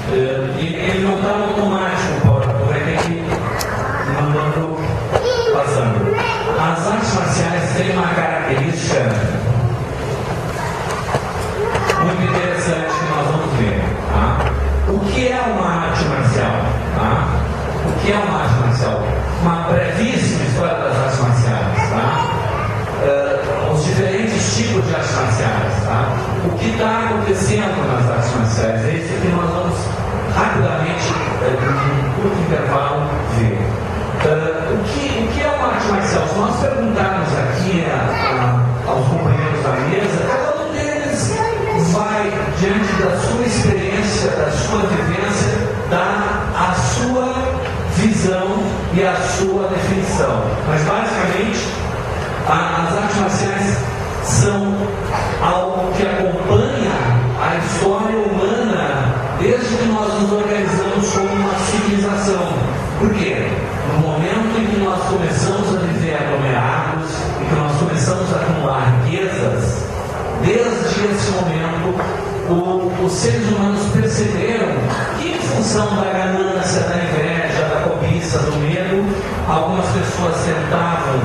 Ele não está automático, Paulo, vai ter que ir mandando, passando. As artes marciais têm uma característica muito interessante que nós vamos ver. Tá? O que é uma arte marcial? Tá? O que é uma arte marcial? Uma brevíssima história das artes marciais. Tá? Os diferentes tipos de artes marciais. Tá? O que está acontecendo nas artes marciais? É isso que nós vamos rapidamente, em curto intervalo, ver. O que é uma arte marcial? Se nós perguntarmos aqui aos companheiros da mesa, cada um deles vai, diante da sua experiência, da sua vivência, dar a sua visão e a sua definição. Mas, basicamente, as artes marciais são algo que acompanha a história humana desde que nós nos organizamos como uma civilização. Por quê? No momento em que nós começamos a viver aglomerados e que nós começamos a acumular riquezas, desde esse momento, os seres humanos perceberam que, em função da ganância, da inveja, da cobiça, do medo, algumas pessoas tentavam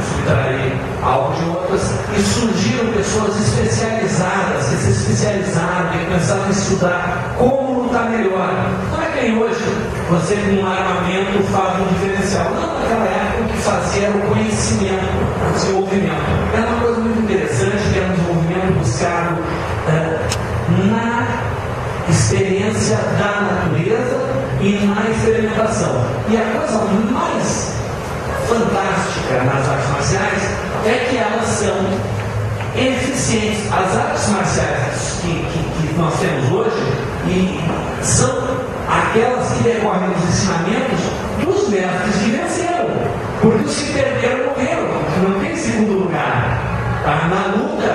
subtrair algo de outras, e surgiram pessoas especializadas, que se especializaram e começaram a estudar como lutar melhor. Não é que nem hoje você com um armamento faz um diferencial. Não, naquela época o que fazia era o conhecimento, o desenvolvimento. Era uma coisa muito interessante, que era um desenvolvimento buscado na experiência da natureza e na experimentação. E a coisa mais fantástica nas artes marciais é que elas são eficientes. As artes marciais que nós temos hoje são aquelas que decorrem dos ensinamentos dos mestres que venceram, porque os que perderam morreram, não tem segundo lugar. Tá? Na luta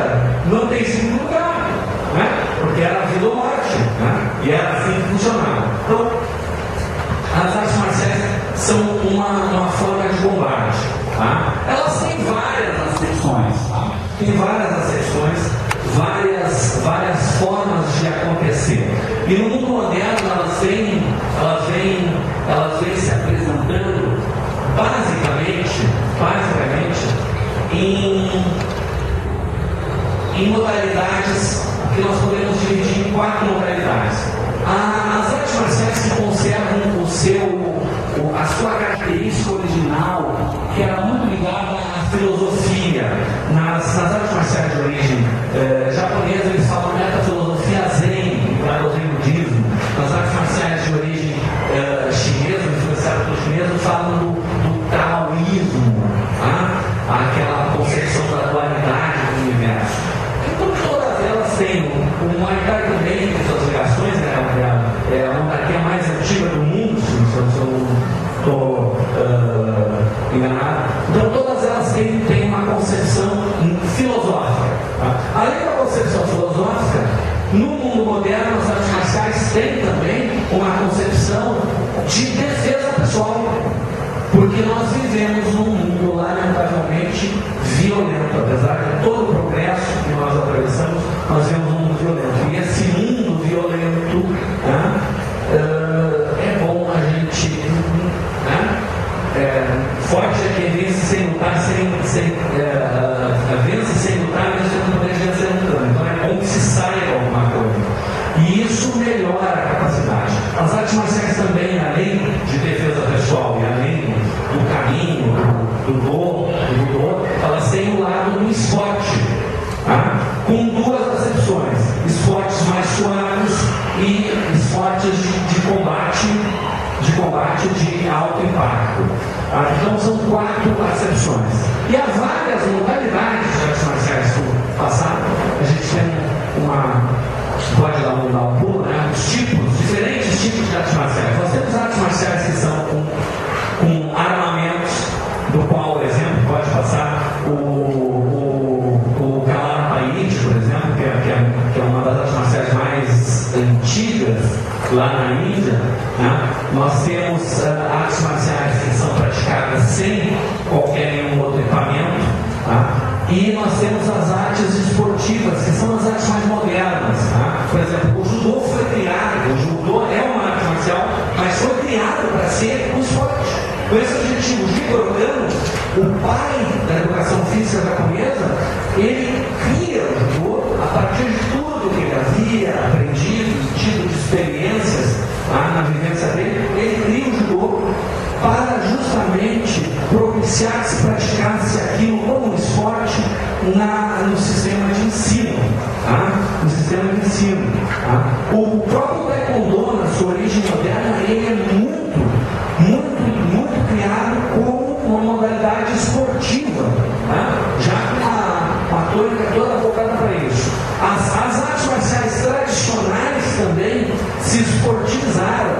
não tem segundo lugar, né? Porque era vida ou morte, né? E era assim que funcionava. Então, as artes marciais são uma forma de combate. Tá? Elas têm várias acepções. Tá? Tem várias acepções, várias formas de acontecer. E no mundo moderno elas vêm se apresentando basicamente em modalidades que nós podemos dividir em 4 modalidades. As artes marciais que conservam a sua característica original, que era muito ligada à filosofia. Nas artes marciais de origem japonesa, eles falam metafilosofia zen, ligada ao zen budismo. Nas artes marciais de origem chinesa, influenciadas pelo chinês, falam do taoísmo, tá? Aquela concepção da dualidade do universo. Então, todas elas têm o Muay Thai também, tem suas ligações, é a monarquia mais antiga do mundo, se eu não estou enganado. Então, todas elas têm uma concepção filosófica. Tá? Além da concepção filosófica, no mundo moderno, as artes marciais têm também uma concepção de defesa pessoal. Porque nós vivemos num mundo lamentavelmente violento. Apesar de todo o progresso que nós atravessamos, nós vivemos num mundo violento. E esse mundo violento, é bom a gente... forte é quem vence sem lutar, vence sem lutar, mas não pode vencer lutando. Então é bom que se saiba alguma coisa. E isso melhora a capacidade. As artes marciais também, além de defesa pessoal e além do caminho, do budô, elas têm o lado do esporte, tá? Com 2 acepções: esportes mais suaves e esportes de combate de alto impacto. Tá? Então são 4 acepções. E há várias modalidades de artes marciais no passado. A gente tem pode dar um pulo, né? Diferentes tipos de artes marciais. Nós temos artes marciais que são com armamentos, do qual, por exemplo, pode passar o Kalamapaíde, por exemplo, que é uma das artes marciais mais antigas lá na Índia. Né? Nós temos artes marciais que são praticadas sem qualquer nenhum outro equipamento. Tá? E nós temos as artes esportivas, que são as artes mais modernas. Tá? Por exemplo, o judô foi criado, o judô O pai da educação física japonesa, ele cria o judô a partir de tudo que ele havia aprendido, tido de experiências na vivência dele. Ele cria o judô para justamente propiciar que se praticasse aquilo como um esporte no sistema de ensino. No sistema de ensino. O próprio taekwondo, na sua origem moderna, ele é muito criado como uma modalidade esportiva, já com a tônica toda voltada para isso. As artes marciais tradicionais também se esportivizaram.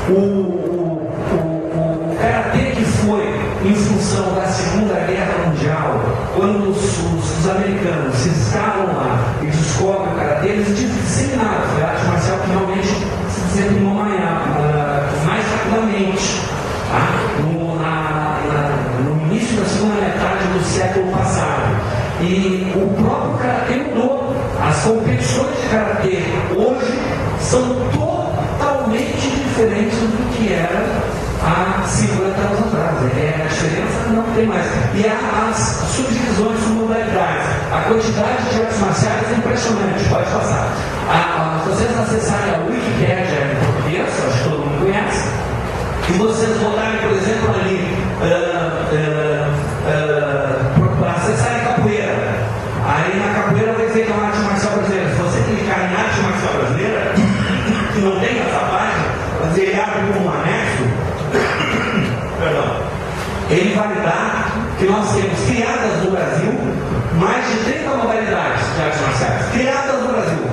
O karatê, que foi em função da Segunda Guerra Mundial, quando os americanos se instalam lá e descobrem o karatê, eles disseminaram. Foi a arte marcial que realmente se disseminou mais rapidamente, no início da segunda metade do século passado. E o próprio karatê mudou. As competições de karatê hoje são totalmente diferentes do que era há 50 anos atrás. A diferença não tem mais. E há as subdivisões de modalidades. A quantidade de artes marciais é impressionante. Pode passar. Se vocês acessarem a Wikipédia em português, acho que todo mundo conhece, e vocês botarem, por exemplo, ali para acessarem capoeira, aí na capoeira vai dizer que é uma arte marcial brasileira. Se você clicar em arte marcial brasileira, que não tem essa página, vai dizer, ele abre como um anexo, perdão, ele vai dar que nós temos criadas no Brasil mais de 30 modalidades de artes marciais, criadas no Brasil.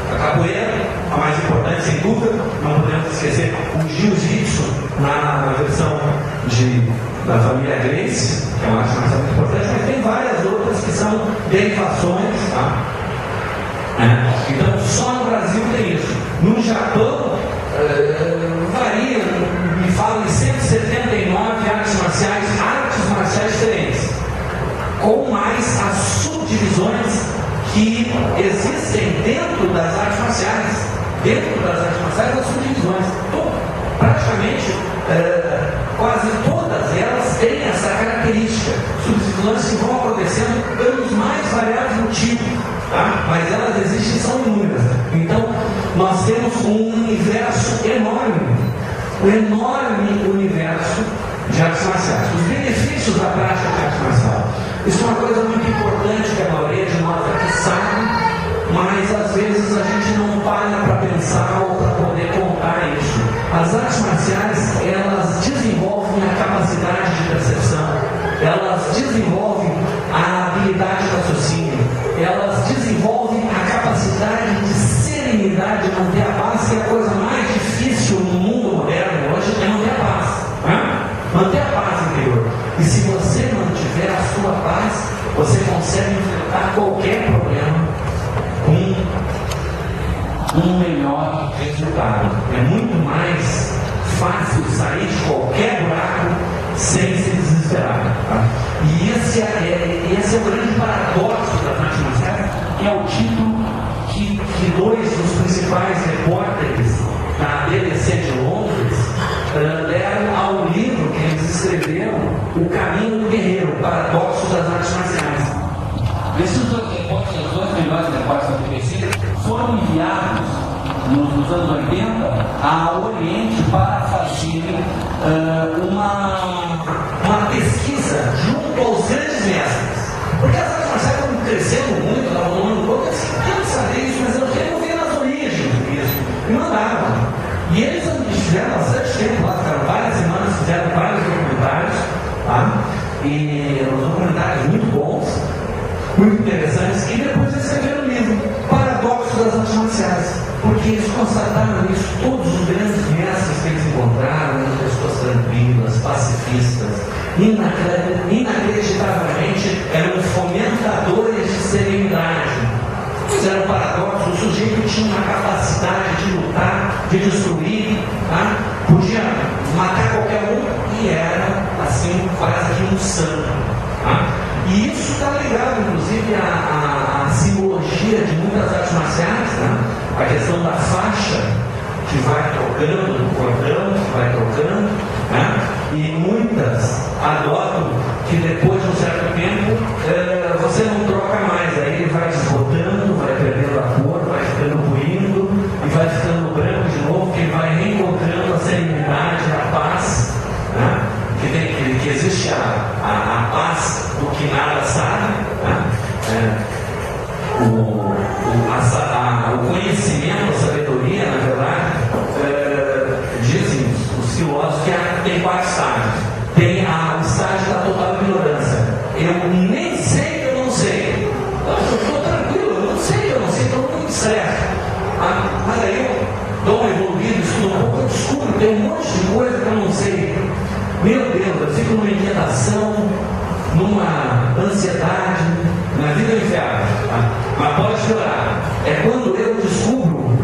A capoeira, a mais importante sem dúvida, não podemos esquecer o jiu-jitsu na versão da família Gracie, que é uma arte marcial muito importante, mas tem várias outras que são derivações, Então, só no Brasil tem isso. No Japão, varia, me falam de 179 artes marciais diferentes, com mais as subdivisões que existem dentro das artes marciais. Dentro das artes marciais, as subdivisões. Praticamente, quase todas elas têm essa característica. Subdivisões que vão acontecendo pelos mais variados motivos. Mas elas existem e são inúmeras. Então, nós temos um universo enorme. Um enorme universo de artes marciais. Os benefícios da prática de arte marcial. Isso é uma coisa muito importante que a maioria de nós aqui sabe, mas às vezes a gente não para pensar ou para poder contar isso. As artes marciais, elas desenvolvem a capacidade de percepção, elas desenvolvem a habilidade de raciocínio, elas desenvolvem a capacidade de serenidade, manter a paz, que é a coisa mais difícil no mundo moderno hoje, é manter a paz. Manter a paz interior. E se você mantiver a sua paz, você consegue enfrentar qualquer problema com um melhor resultado. É muito mais fácil sair de qualquer buraco sem se desesperar. E esse é o grande paradoxo das artes marciais, que é o título que dois dos principais repórteres da BBC de Londres deram ao livro que eles escreveram, O Caminho do Guerreiro, o Paradoxo das Artes Marciais. Esses dois repórteres, os dois melhores repórteres da BBC, foram enviados nos anos 80 ao Oriente para fazer uma pesquisa junto aos grandes mestres. Porque as artes marciais estão crescendo muito, estavam tomando conta, eles queriam saber isso, mas eles queriam ver nas origens disso. E mandavam. E eles fizeram bastante tempo lá, ficaram várias semanas, fizeram vários documentários, e uns documentários muito bons, muito interessantes, e depois eles escreveram um livro, Paradoxo das Artes Marciais, porque eles constataram isso, todos os grandes mestres que eles encontraram, pessoas tranquilas, pacifistas, inacreditavelmente eram fomentadores de serenidade. Fizeram um paradoxo, o sujeito tinha uma capacidade de lutar, de destruir, podia matar qualquer um e era, assim, quase que um santo. E isso está ligado, inclusive, à simbologia de muitas artes marciais, a questão da faixa que vai trocando, o cordão que vai trocando, e muitas adotam que depois de um certo tempo você não troca mais, aí ele vai desbotando, vai perdendo a cor, vai ficando ruindo e vai ficando branco de novo, que ele vai reencontrando a serenidade, a paz, né? Que existe a paz do que nada sabe, né? O conhecimento, a sabedoria, na verdade, dizem os filósofos que tem 4 estágios. Tem o estágio da total ignorância. Eu nem sei que eu não sei. Eu estou tranquilo, eu não sei que eu não sei, estou muito estresse. Mas aí eu dou uma evoluída, estudo um pouco, eu descubro que tem um monte de coisa que eu não sei. Meu Deus, eu fico numa inquietação, numa ansiedade, na vida do inferno. Mas pode chorar. É quando eu descubro,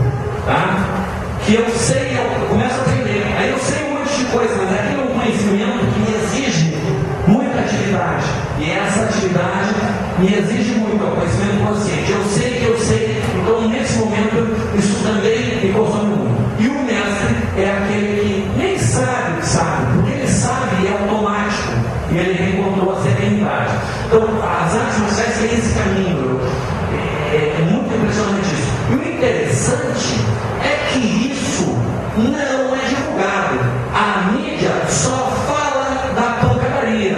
que eu sei, eu começo a aprender. Aí eu sei um monte de coisa, mas aquilo é um conhecimento que me exige muita atividade. E essa atividade me exige muito, é o conhecimento consciente. Eu sei, então nesse momento isso também me consome muito. E o mestre é aquele que nem sabe que sabe, porque ele sabe e é automático. E ele reencontrou a serenidade. Então as artes marciais têm esse caminho. É muito impressionante isso. E o interessante é que isso não é divulgado. A mídia só fala da pancadaria,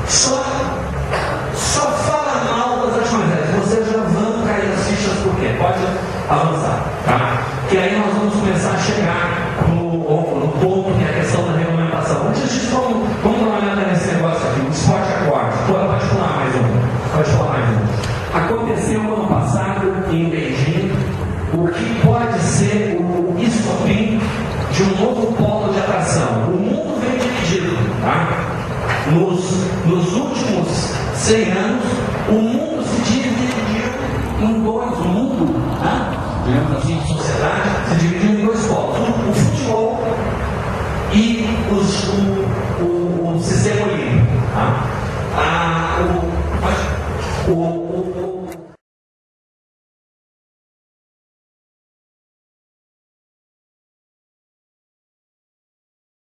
só fala mal das artes marciais. Vocês já vão cair as fichas por quê? Pode avançar, tá? Que aí nós vamos começar a chegar no ponto que é a questão da regulamentação. Antes disso, vamos trabalhar nesse negócio aqui, o esporte aquático. Pode falar mais um. Pode falar mais um. Aconteceu ano passado em Beijing o que pode ser o estopim de um novo polo de atração. O mundo vem dividido, tá? Nos últimos 100 anos, o mundo se dividiu em dois. O mundo, digamos assim, sociedade, se dividiu em 2 polos. O futebol e o sistema olímpico. Tá? O